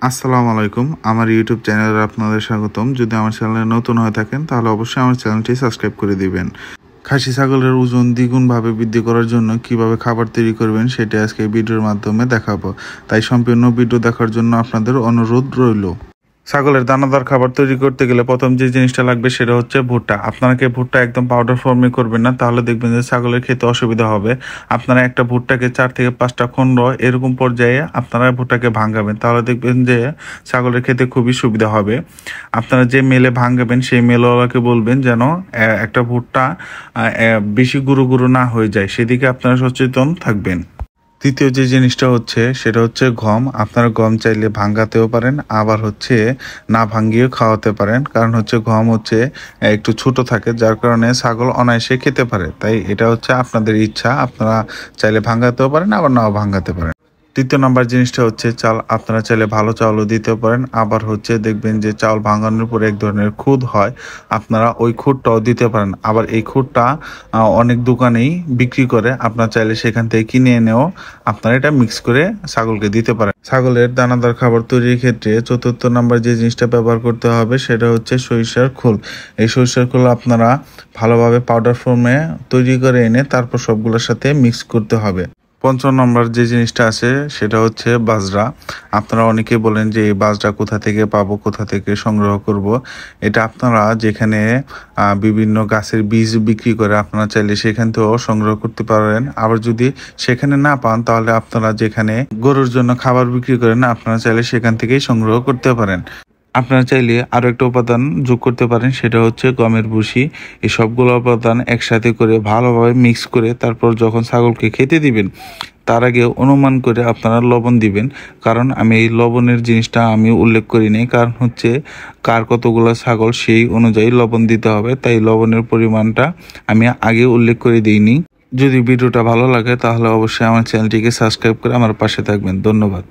আসসালামু আলাইকুম। আমার ইউটিউব চ্যানেলে আপনাদের স্বাগতম। যদি আমার চ্যানেলে নতুন হয়ে থাকেন তাহলে অবশ্যই আমার চ্যানেলটি সাবস্ক্রাইব করে দিবেন। খাসি ছাগলের ওজন দ্বিগুণভাবে বৃদ্ধি করার জন্য কিভাবে খাবার তৈরি করবেন সেটা আজকে এই ভিডিওর মাধ্যমে দেখাবো। তাই সম্পূর্ণ ভিডিও দেখার জন্য আপনাদের অনুরোধ রইল। ছাগলের দানাদার খাবার তৈরি করতে গেলে প্রথম যে জিনিসটা লাগবে সেটা হচ্ছে ভুট্টা। আপনারা কি ভুট্টা একদম পাউডার ফর্মে করবেন না, তাহলে দেখবেন যে ছাগলের খেতে অসুবিধা হবে। আপনারা একটা ভুট্টাকে 4 থেকে 5টা খণ্ড এরকম পর্যায়ে আপনারা ভুট্টাকে ভাঙাবেন, তাহলে দেখবেন যে ছাগলের খেতে খুবই সুবিধা হবে। আপনারা যে মেলে ভাঙাবেন সেই মেলওয়ালাকে বলবেন যেন একটা ভুট্টা বেশি গুঁড়ো গুঁড়ো না হয়ে যায়, সেদিকে আপনারা সচেতন থাকবেন। তৃতীয় যে জিনিসটা হচ্ছে সেটা হচ্ছে গম। আপনারা গম চাইলে ভাঙ্গাতেও পারেন, আবার হচ্ছে না ভাঙ্গিয়েও খাওয়াতে পারেন। কারণ হচ্ছে গম হচ্ছে একটু ছোট থাকে, যার কারণে ছাগল অনায়াসে খেতে পারে। তাই এটা হচ্ছে আপনাদের ইচ্ছা, আপনারা চাইলে ভাঙ্গাতেও পারেন আবার নাও ভাঙ্গাতে পারেন। তৃতীয় নাম্বার জিনিসটা হচ্ছে চাল। আপনারা চাইলে ভালো চাউলও দিতে পারেন, আবার হচ্ছে দেখবেন যে চাউল ভাঙানোর পরে এক ধরনের খুদ হয়, আপনারা ওই খুদটাও দিতে পারেন। আবার এই খুদটা অনেক দোকানেই বিক্রি করে, আপনারা চাইলে সেখান থেকে কিনে এনেও আপনারা এটা মিক্স করে ছাগলকে দিতে পারেন। ছাগলের দানাদার খাবার তৈরির ক্ষেত্রে চতুর্থ নাম্বার যে জিনিসটা ব্যবহার করতে হবে সেটা হচ্ছে সরিষার খোল। এই সরিষার খোল আপনারা ভালোভাবে পাউডার ফর্মে তৈরি করে এনে তারপর সবগুলোর সাথে মিক্স করতে হবে। পঞ্চম নম্বর যে জিনিসটা আছে সেটা হচ্ছে বাজরা। আপনারা অনেকে বলেন যে এই বাজরা কোথা থেকে পাবো, কোথা থেকে সংগ্রহ করব। এটা আপনারা যেখানে বিভিন্ন গাছের বীজ বিক্রি করে আপনারা চাইলে সেখান থেকেও সংগ্রহ করতে পারেন। আবার যদি সেখানে না পান তাহলে আপনারা যেখানে গরুর জন্য খাবার বিক্রি করেন আপনারা চাইলে সেখান থেকেই সংগ্রহ করতে পারেন। আপনারা চাইলে আরও একটা উপাদান যোগ করতে পারেন, সেটা হচ্ছে গমের ভুসি। এই সবগুলো উপাদান একসাথে করে ভালোভাবে মিক্স করে তারপর যখন ছাগলকে খেতে দিবেন তার আগে অনুমান করে আপনারা লবণ দিবেন। কারণ আমি এই লবণের জিনিসটা আমি উল্লেখ করি নাই, কারণ হচ্ছে কার কতগুলো ছাগল সেই অনুযায়ী লবণ দিতে হবে, তাই লবণের পরিমাণটা আমি আগে উল্লেখ করে দিইনি। যদি ভিডিওটা ভালো লাগে তাহলে অবশ্যই আমার চ্যানেলটিকে সাবস্ক্রাইব করে আমার পাশে থাকবেন। ধন্যবাদ।